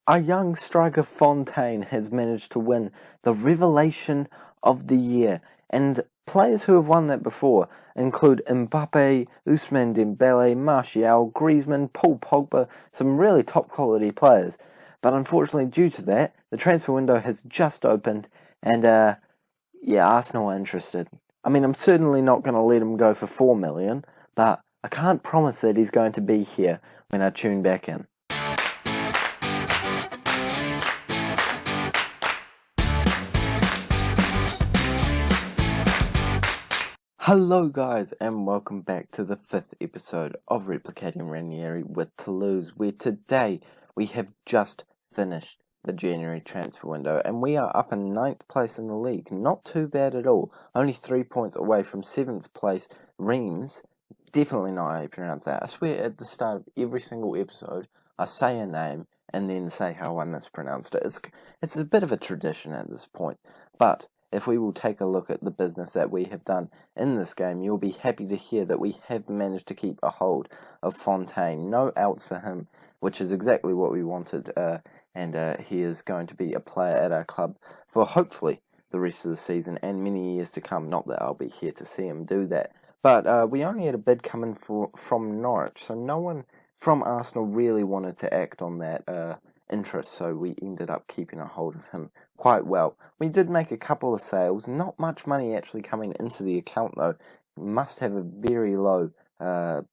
Our young striker Fontaine has managed to win the Revelation of the Year, and players who have won that before include Mbappe, Ousmane Dembele, Martial, Griezmann, Paul Pogba, some really top quality players. But unfortunately, due to that, the transfer window has just opened, and Arsenal are interested. I mean, I'm certainly not going to let him go for 4 million, but I can't promise that he's going to be here when I tune back in. Hello guys, and welcome back to the 5th episode of Replicating Ranieri with Toulouse, where today we have just finished the January transfer window and we are up in 9th place in the league. Not too bad at all, only 3 points away from 7th place Reims. Definitely not how you pronounce that. I swear at the start of every single episode I say a name and then say how I mispronounced it. It's a bit of a tradition at this point, but if we will take a look at the business that we have done in this game, you'll be happy to hear that we have managed to keep a hold of Fontaine. No outs for him, which is exactly what we wanted, and he is going to be a player at our club for hopefully the rest of the season and many years to come. Not that I'll be here to see him do that. But we only had a bid coming from Norwich, so no one from Arsenal really wanted to act on that interest, so we ended up keeping a hold of him quite well. We did make a couple of sales, not much money actually coming into the account though. We must have a very low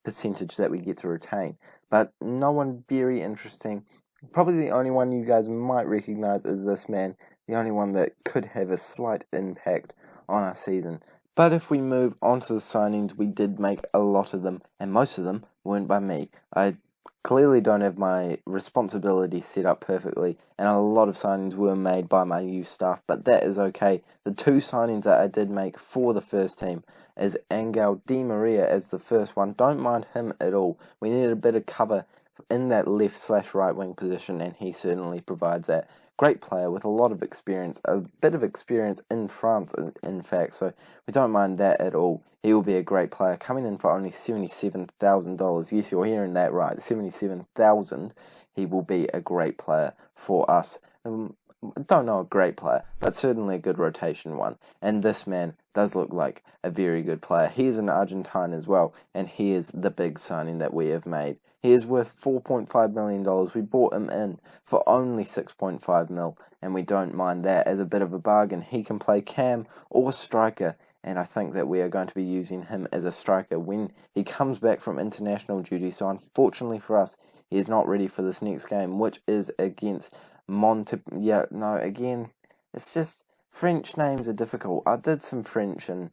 percentage that we get to retain, but no one very interesting. Probably the only one you guys might recognise is this man, the only one that could have a slight impact on our season. But if we move on to the signings, we did make a lot of them, and most of them weren't by me. I clearly don't have my responsibility set up perfectly, and a lot of signings were made by my youth staff, but that is okay. The two signings that I did make for the first team is Angel Di Maria as the first one. Don't mind him at all. We needed a bit of cover in that left/right wing position, and he certainly provides that. Great player with a lot of experience, a bit of experience in France, in fact, so we don't mind that at all. He will be a great player, coming in for only $77,000. Yes, you're hearing that right, $77,000. He will be a great player for us. Don't know a great player, but certainly a good rotation one. And this man does look like a very good player. He is an Argentine as well, and he is the big signing that we have made. He is worth $4.5 million. We bought him in for only $6.5 million, and we don't mind that as a bit of a bargain. He can play cam or striker, and I think that we are going to be using him as a striker when he comes back from international duty. So unfortunately for us, he is not ready for this next game, which is against again, it's just French names are difficult. I did some French in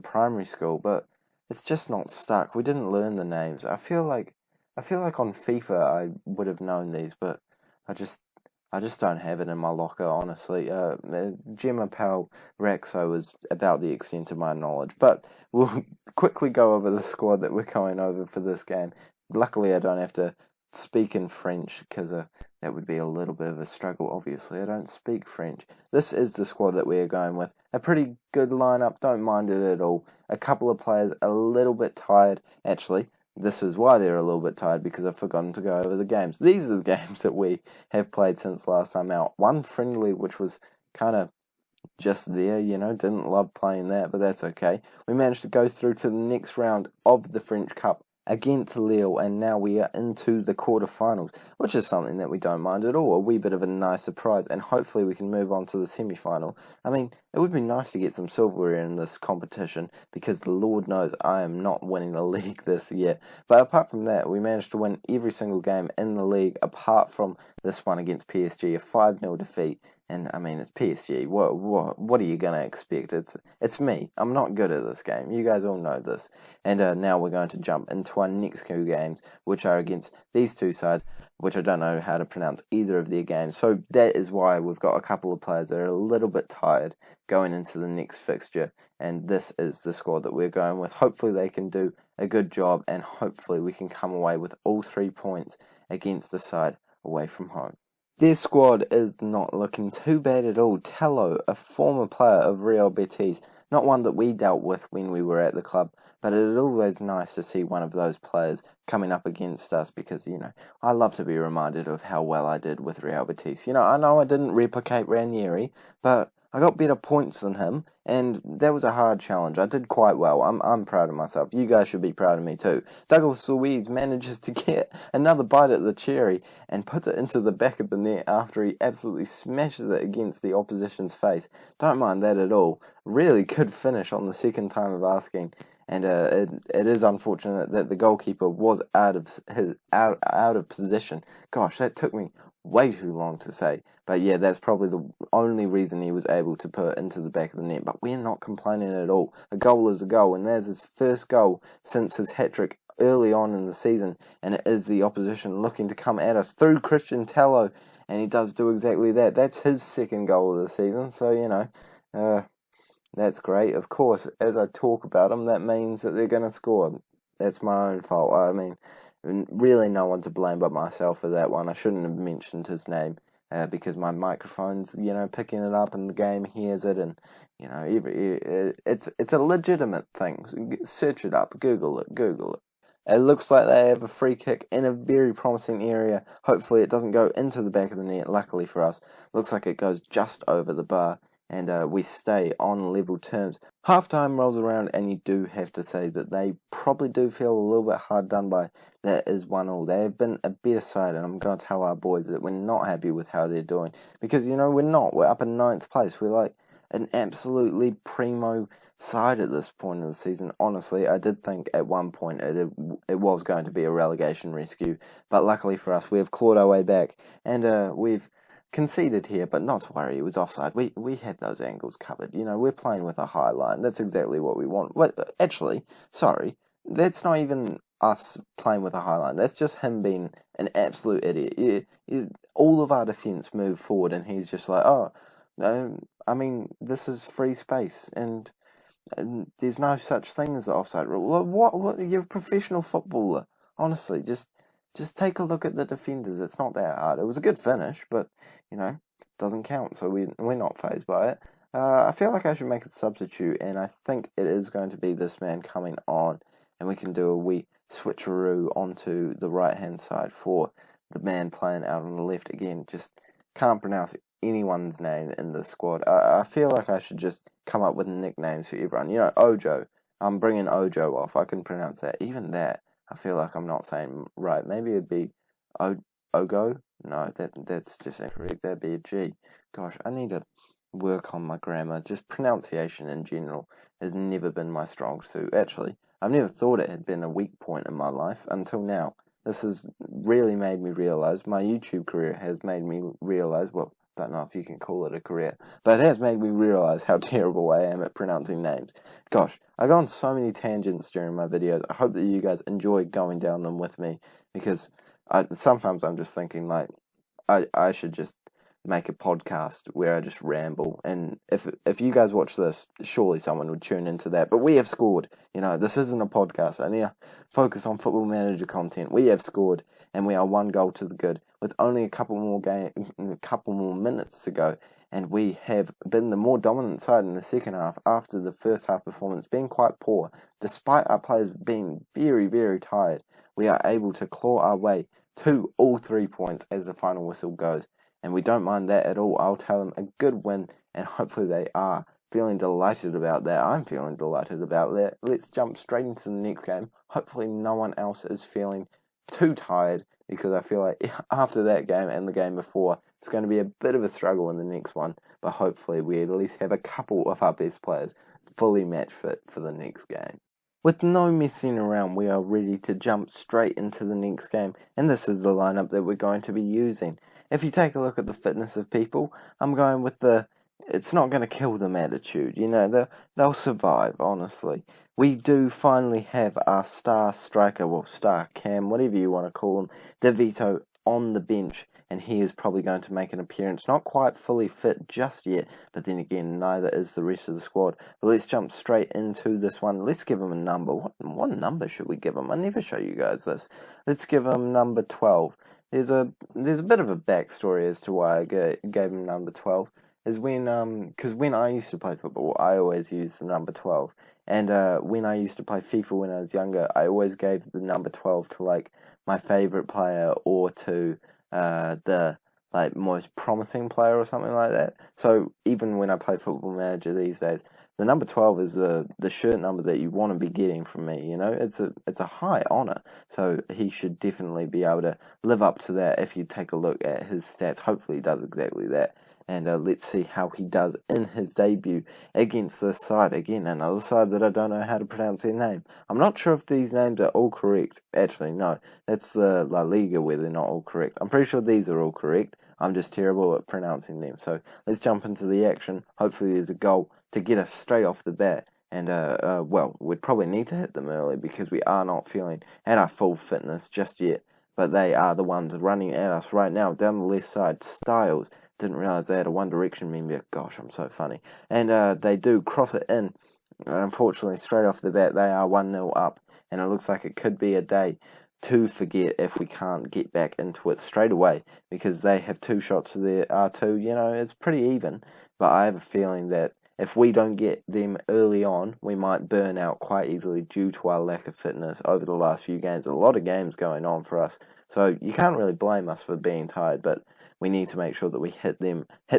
primary school, but it's just not stuck. We didn't learn the names. I feel like on FIFA I would have known these, but I just don't have it in my locker, honestly. Gemma Pal Raxo is about the extent of my knowledge, but we'll quickly go over the squad that we're going over for this game. Luckily, I don't have to speak in French, because that would be a little bit of a struggle. Obviously, I don't speak French. This is the squad that we are going with. A pretty good lineup, don't mind it at all. A couple of players a little bit tired. Actually, this is why they're a little bit tired, because I've forgotten to go over the games. These are the games that we have played since last time out. One friendly, which was kind of just there, didn't love playing that, but that's okay. We managed to go through to the next round of the French Cup against Lille, and now we are into the quarterfinals, which is something that we don't mind at all. A wee bit of a nice surprise, and hopefully we can move on to the semi-final. I mean, it would be nice to get some silverware in this competition, because the Lord knows I am not winning the league this year. But apart from that, we managed to win every single game in the league, apart from this one against PSG, a 5-0 defeat. And I mean, it's PSG. What are you gonna expect? It's me. I'm not good at this game. You guys all know this. And now we're going to jump into our next two games, which are against these two sides, which I don't know how to pronounce either of their games. So that is why we've got a couple of players that are a little bit tired going into the next fixture. And this is the squad that we're going with. Hopefully they can do a good job, and hopefully we can come away with all 3 points against the side away from home. Their squad is not looking too bad at all. Tello, a former player of Real Betis, not one that we dealt with when we were at the club, but it is always nice to see one of those players coming up against us because, I love to be reminded of how well I did with Real Betis. I know I didn't replicate Ranieri, but I got better points than him, and that was a hard challenge. I did quite well. I'm proud of myself. You guys should be proud of me too. Douglas Luiz manages to get another bite at the cherry and puts it into the back of the net after he absolutely smashes it against the opposition's face. Don't mind that at all. Really good finish on the second time of asking. And it is unfortunate that the goalkeeper was out of position. Gosh, that took me way too long to say. But yeah, that's probably the only reason he was able to put it into the back of the net. But we're not complaining at all. A goal is a goal, and there's his first goal since his hat-trick early on in the season. And it is the opposition looking to come at us through Christian Tallow. And he does do exactly that. That's his second goal of the season. So, that's great. Of course, as I talk about them, that means that they're going to score. That's my own fault. I mean, really no one to blame but myself for that one. I shouldn't have mentioned his name because my microphone's, picking it up and the game hears it. And, it's a legitimate thing. So search it up. Google it. It looks like they have a free kick in a very promising area. Hopefully it doesn't go into the back of the net, luckily for us. Looks like it goes just over the bar. And we stay on level terms. Halftime rolls around, and you do have to say that they probably do feel a little bit hard done by. That is 1-1. They have been a better side, and I'm going to tell our boys that we're not happy with how they're doing. Because, we're not. We're up in 9th place. We're like an absolutely primo side at this point of the season. Honestly, I did think at one point it was going to be a relegation rescue. But luckily for us, we have clawed our way back. And we've conceded here, but not to worry, it was offside. We had those angles covered. We're playing with a high line. That's exactly what we want. Actually, sorry, that's not even us playing with a high line. That's just him being an absolute idiot. All of our defence moved forward, and he's just like, this is free space, and there's no such thing as the offside rule. What? You're a professional footballer. Honestly, just take a look at the defenders. It's not that hard. It was a good finish, but, doesn't count, so we're not fazed by it. I feel like I should make a substitute, and I think it is going to be this man coming on, and we can do a wee switcheroo onto the right-hand side for the man playing out on the left. Again, just can't pronounce anyone's name in this squad. I feel like I should just come up with nicknames for everyone. Ojo. I'm bringing Ojo off. I can pronounce that. Even that, I feel like I'm not saying right. Maybe it'd be Ogo? No, that's just incorrect. That'd be a G. Gosh, I need to work on my grammar. Just pronunciation in general has never been my strong suit. Actually, I've never thought it had been a weak point in my life until now. This has really made me realise. My YouTube career has made me realise, well, don't know if you can call it a career, but it has made me realise how terrible I am at pronouncing names. Gosh, I go on so many tangents during my videos. I hope that you guys enjoy going down them with me, because sometimes I'm just thinking, like, I should just make a podcast where I just ramble, and if you guys watch this, surely someone would tune into that. But we have scored. This isn't a podcast. I need to focus on Football Manager content. We have scored, and we are 1 goal to the good with only a couple more minutes to go, and we have been the more dominant side in the second half after the first half performance being quite poor. Despite our players being very, very tired, we are able to claw our way to all 3 points as the final whistle goes. And we don't mind that at all. I'll tell them a good win, and hopefully they are feeling delighted about that. I'm feeling delighted about that. Let's jump straight into the next game. Hopefully no one else is feeling too tired, because I feel like after that game and the game before, it's going to be a bit of a struggle in the next one. But hopefully we at least have a couple of our best players fully match fit for the next game. With no messing around, we are ready to jump straight into the next game, and this is the lineup that we're going to be using. If you take a look at the fitness of people, I'm going with it's not going to kill them attitude. They'll survive, honestly. We do finally have our star striker, well, star cam, whatever you want to call him, De Vito, on the bench, and he is probably going to make an appearance. Not quite fully fit just yet, but then again, neither is the rest of the squad. But let's jump straight into this one. Let's give him a number. What number should we give him? I never show you guys this. Let's give him number 12. There's a bit of a backstory as to why I gave him number 12. is because when I used to play football, I always used the number 12. And when I used to play FIFA when I was younger, I always gave the number 12 to, like, my favourite player or to the, like, most promising player or something like that. So even when I play Football Manager these days, the number 12 is the shirt number that you want to be getting from me, you know? It's a high honour, so he should definitely be able to live up to that if you take a look at his stats. Hopefully he does exactly that. And let's see how he does in his debut against this side. Again, another side that I don't know how to pronounce their name. I'm not sure if these names are all correct. Actually, no. That's the La Liga where they're not all correct. I'm pretty sure these are all correct. I'm just terrible at pronouncing them. So let's jump into the action. Hopefully there's a goal to get us straight off the bat. And, well, we'd probably need to hit them early because we are not feeling at our full fitness just yet. But they are the ones running at us right now down the left side. Styles. Didn't realise they had a One Direction member. Gosh, I'm so funny. And they do cross it in. Unfortunately, straight off the bat, they are 1-0 up. And it looks like it could be a day to forget if we can't get back into it straight away. Because they have 2 shots to their R2. You know, it's pretty even. But I have a feeling that if we don't get them early on, we might burn out quite easily due to our lack of fitness over the last few games. A lot of games going on for us. So you can't really blame us for being tired, but we need to make sure that we hit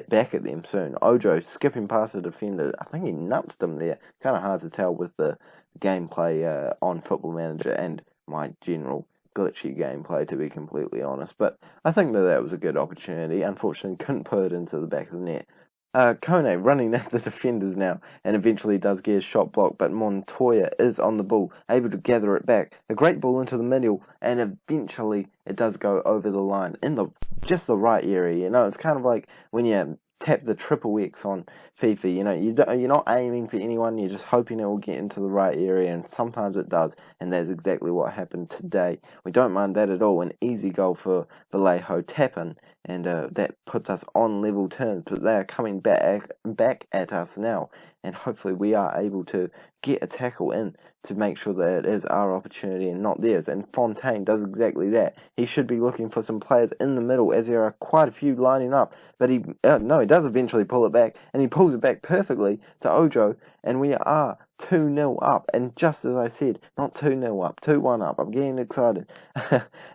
back at them soon. Ojo skipping past the defender. I think he nuts them there. Kind of hard to tell with the gameplay on Football Manager and my general glitchy gameplay, to be completely honest. But I think that was a good opportunity. Unfortunately, couldn't put it into the back of the net. Kone running at the defenders now, and eventually does get his shot blocked, but Montoya is on the ball, able to gather it back. A great ball into the middle, and eventually it does go over the line in just the right area. You know, it's kind of like when you tap the triple X on FIFA. You know, you're not aiming for anyone, you're just hoping it will get into the right area, and sometimes it does, and that's exactly what happened today. We don't mind that at all. An easy goal for Vallejo tapping, and that puts us on level terms, but they are coming back at us now, and hopefully we are able to get a tackle in to make sure that it is our opportunity and not theirs. And Fontaine does exactly that. He should be looking for some players in the middle, as there are quite a few lining up, but he does eventually pull it back, and he pulls it back perfectly to Ojo, and we are 2-0 up. And just as I said, not 2-0 up, 2-1 up, I'm getting excited.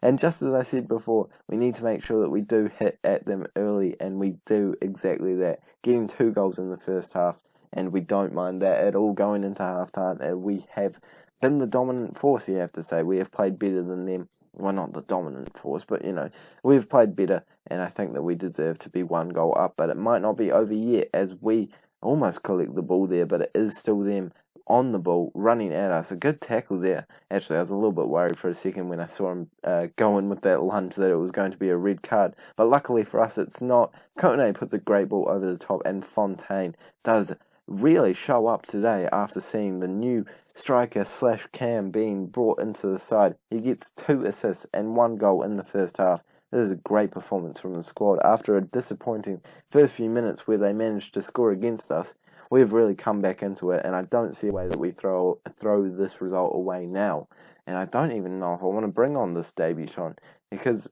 And just as I said before, we need to make sure that we do hit at them early, and we do exactly that, getting 2 goals in the first half. And we don't mind that at all going into halftime. And we have been the dominant force, you have to say. We have played better than them. Well, not the dominant force, but, you know, we've played better. And I think that we deserve to be 1 goal up. But it might not be over yet, as we almost collect the ball there. But it is still them on the ball, running at us. A good tackle there. Actually, I was a little bit worried for a second when I saw him go in with that lunge that it was going to be a red card. But luckily for us, it's not. Kone puts a great ball over the top, and Fontaine does really show up today after seeing the new striker / cam being brought into the side. He gets 2 assists and 1 goal in the first half. This is a great performance from the squad. After a disappointing first few minutes where they managed to score against us, we've really come back into it, and I don't see a way that we throw this result away now. And I don't even know if I want to bring on this debutant, because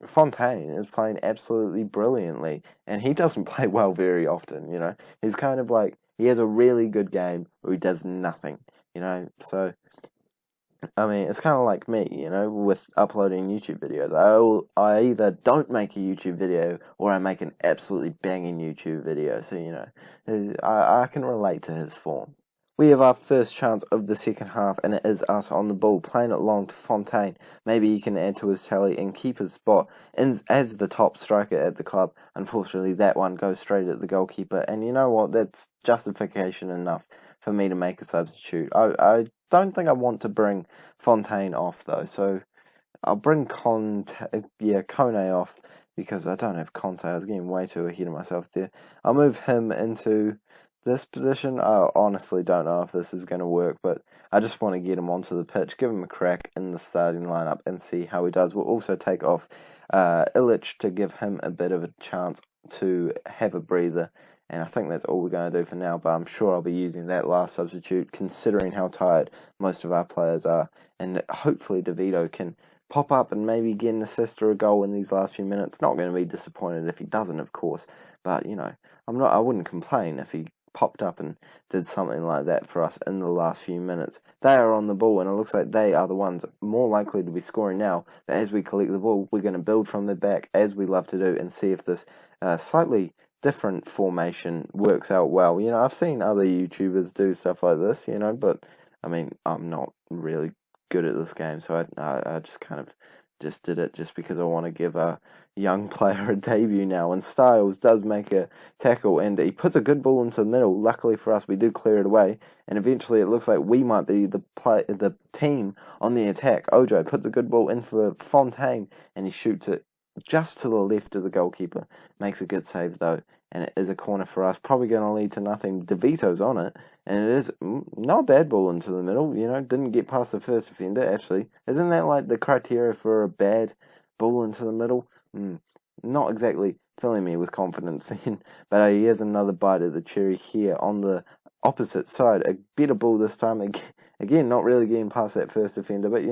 Fontaine is playing absolutely brilliantly, and he doesn't play well very often, you know. He's kind of like, he has a really good game where he does nothing, you know. So, I mean, it's kind of like me, you know, with uploading YouTube videos. I either don't make a YouTube video, or I make an absolutely banging YouTube video. So, you know, I can relate to his form. We have our first chance of the second half, and it is us on the ball, playing it long to Fontaine. Maybe he can add to his tally and keep his spot as the top striker at the club. Unfortunately, that one goes straight at the goalkeeper, and you know what? That's justification enough for me to make a substitute. I don't think I want to bring Fontaine off, though, so I'll bring Kone off, because I don't have Conte. I was getting way too ahead of myself there. I'll move him into this position. I honestly don't know if this is going to work, but I just want to get him onto the pitch, give him a crack in the starting lineup, and see how he does. We'll also take off Illich to give him a bit of a chance to have a breather, and I think that's all we're going to do for now, but I'm sure I'll be using that last substitute, considering how tired most of our players are, and hopefully DeVito can pop up and maybe get an assist or a goal in these last few minutes. Not going to be disappointed if he doesn't, of course, but I wouldn't complain if he popped up and did something like that for us in the last few minutes. They are on the ball, and it looks like they are the ones more likely to be scoring now. But as we collect the ball, we're going to build from the back, as we love to do, and see if this slightly different formation works out well. I've seen other YouTubers do stuff like this, but I'm not really good at this game, so I just kind of just did it just because I want to give a young player a debut now. And Styles does make a tackle, and he puts a good ball into the middle. Luckily for us, we do clear it away, and eventually it looks like we might be the team on the attack. Ojo puts a good ball in for Fontaine, and he shoots it just to the left of the goalkeeper. Makes a good save though, and it is a corner for us. Probably going to lead to nothing. DeVito's on it, and it is not a bad ball into the middle. Didn't get past the first defender, actually. Isn't that like the criteria for a bad ball into the middle? Not exactly filling me with confidence then. But here's another bite of the cherry here on the opposite side. A better ball this time. Again, not really getting past that first defender, but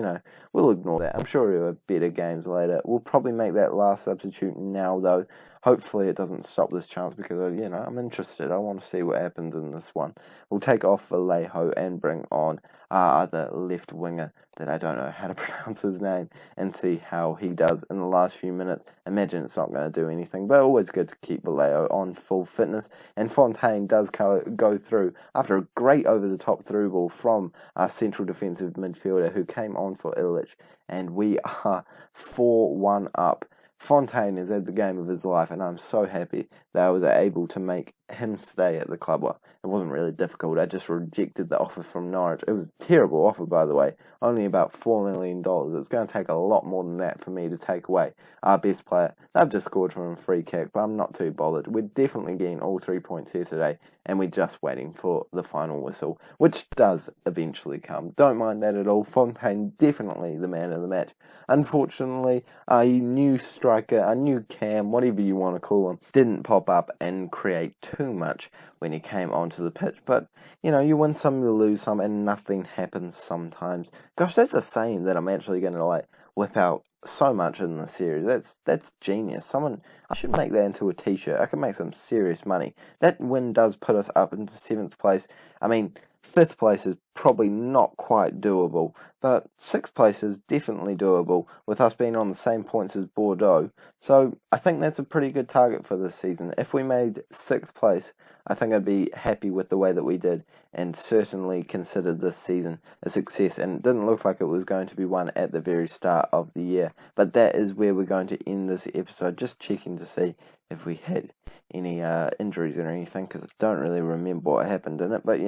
we'll ignore that. I'm sure there are better games later. We'll probably make that last substitute now, though. Hopefully it doesn't stop this chance because, I'm interested. I want to see what happens in this one. We'll take off Vallejo and bring on our other left winger that I don't know how to pronounce his name, and see how he does in the last few minutes. Imagine it's not going to do anything, but always good to keep Vallejo on full fitness. And Fontaine does go through after a great over-the-top through ball from our central defensive midfielder who came on for Illich, and we are 4-1 up. Fontaine is at the game of his life, and I'm so happy that I was able to make him stay at the club. Well, it wasn't really difficult. I just rejected the offer from Norwich. It was a terrible offer, by the way. Only about $4 million. It's going to take a lot more than that for me to take away our best player. They've just scored from a free kick, but I'm not too bothered. We're definitely getting all 3 points here today, and we're just waiting for the final whistle, which does eventually come. Don't mind that at all. Fontaine, definitely the man of the match. Unfortunately, a new striker, a new Cam, whatever you want to call him, didn't pop up and create too much when he came onto the pitch. But, you win some, you lose some, and nothing happens sometimes. Gosh, that's a saying that I'm actually going to, whip out so much in the series. That's genius. I should make that into a t-shirt. I can make some serious money. That win does put us up into 7th place. 5th place is probably not quite doable, but 6th place is definitely doable with us being on the same points as Bordeaux. So I think that's a pretty good target for this season. If we made 6th place, I think I'd be happy with the way that we did, and certainly considered this season a success. And it didn't look like it was going to be one at the very start of the year, but that is where we're going to end this episode. Just checking to see if we had any injuries or anything, because I don't really remember what happened in it, but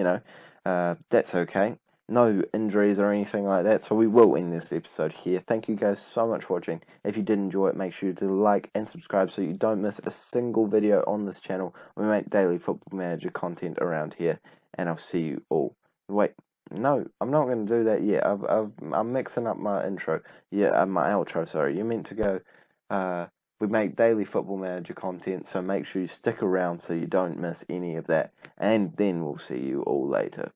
that's okay. No injuries or anything like that, so we will end this episode here. Thank you guys so much for watching. If you did enjoy it, make sure to like and subscribe so you don't miss a single video on this channel. We make daily Football Manager content around here, and I'll see you all. Wait, no, I'm not going to do that yet. I'm mixing up my intro. Yeah, my outro, sorry. You meant to go, we make daily Football Manager content, so make sure you stick around so you don't miss any of that, and then we'll see you all later.